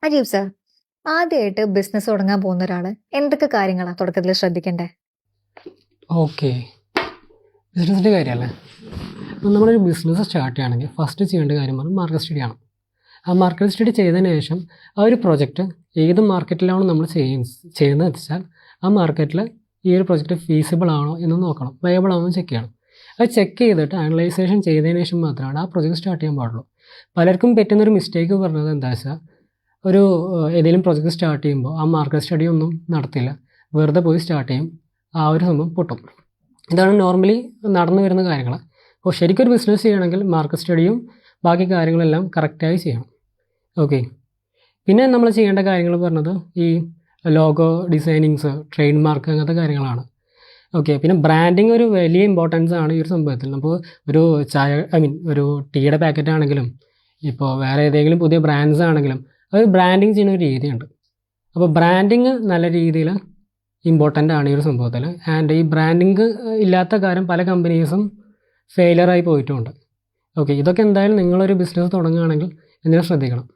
Ajeeb sir, ആദ്യമായിട്ട് business തുടങ്ങാൻ പോകുന്ന ഒരാള് എന്തൊക്കെ കാര്യങ്ങളാണ് തുടക്കത്തിൽ ശ്രദ്ധിക്കണ്ടേ? ഓക്കെ, ബിസിനസ്സിൻ്റെ കാര്യമല്ലേ. അപ്പോൾ നമ്മളൊരു ബിസിനസ് സ്റ്റാർട്ട് ചെയ്യുകയാണെങ്കിൽ ഫസ്റ്റ് ചെയ്യേണ്ട കാര്യമാണ് മാർക്കറ്റ് സ്റ്റഡി ആണ്. ആ മാർക്കറ്റ് സ്റ്റഡി ചെയ്തതിന് ശേഷം ആ ഒരു പ്രൊജക്റ്റ് ഏത് മാർക്കറ്റിലാണോ നമ്മൾ ചെയ്യുന്നത് വെച്ചാൽ ആ മാർക്കറ്റിൽ ഈ ഒരു പ്രൊജക്റ്റ് ഫീസിബിൾ ആണോ എന്ന് നോക്കണം, വയബിൾ ആണോ എന്ന് ചെക്ക് ചെയ്യണം. അത് ചെക്ക് ചെയ്തിട്ട് അനലൈസേഷൻ ചെയ്തതിന് ശേഷം മാത്രമാണ് ആ പ്രൊജക്റ്റ് സ്റ്റാർട്ട് ചെയ്യാൻ പാടുള്ളൂ. പലർക്കും പറ്റുന്നൊരു മിസ്റ്റേക്ക് പറഞ്ഞത് എന്താ വെച്ചാൽ ഏതെങ്കിലും പ്രൊജക്റ്റ് സ്റ്റാർട്ട് ചെയ്യുമ്പോൾ ആ മാർക്കറ്റ് സ്റ്റഡി ഒന്നും നടത്തില്ല, വെറുതെ പോയി സ്റ്റാർട്ട് ചെയ്യും, ആ ഒരു സംഭവം പൊട്ടും. ഇതാണ് നോർമലി നടന്നു വരുന്ന കാര്യങ്ങൾ. അപ്പോൾ ശരിക്കും ഒരു ബിസിനസ് ചെയ്യണമെങ്കിൽ മാർക്കറ്റ് സ്റ്റഡിയും ബാക്കി കാര്യങ്ങളെല്ലാം കറക്റ്റായി ചെയ്യണം. ഓക്കെ, പിന്നെ നമ്മൾ ചെയ്യേണ്ട കാര്യങ്ങൾ പറഞ്ഞത് ഈ ലോഗോ ഡിസൈനിങ്സ്, ട്രേഡ് മാർക്ക്, അങ്ങനത്തെ കാര്യങ്ങളാണ്. ഓക്കെ, പിന്നെ ബ്രാൻഡിങ് ഒരു വലിയ ഇമ്പോർട്ടൻസ് ആണ് ഈ ഒരു സംഭവത്തിൽ. അപ്പോൾ ഒരു ഒരു ടീയുടെ പാക്കറ്റ് ആണെങ്കിലും ഇപ്പോൾ വേറെ ഏതെങ്കിലും പുതിയ ബ്രാൻഡ്സ് ആണെങ്കിലും അത് ബ്രാൻഡിങ് ചെയ്യുന്ന ഒരു രീതിയുണ്ട്. അപ്പോൾ ബ്രാൻഡിങ് നല്ല രീതിയിൽ ഇമ്പോർട്ടൻ്റ് ആണ് ഈ ഒരു സംഭവത്തിൽ. ആൻഡ് ഈ ബ്രാൻഡിങ് ഇല്ലാത്ത കാര്യം പല കമ്പനീസും ഫെയിലറായി പോയിട്ടുമുണ്ട്. ഓക്കെ, ഇതൊക്കെ എന്തായാലും നിങ്ങളൊരു ബിസിനസ് തുടങ്ങുകയാണെങ്കിൽ ഇതിനെ ശ്രദ്ധിക്കണം.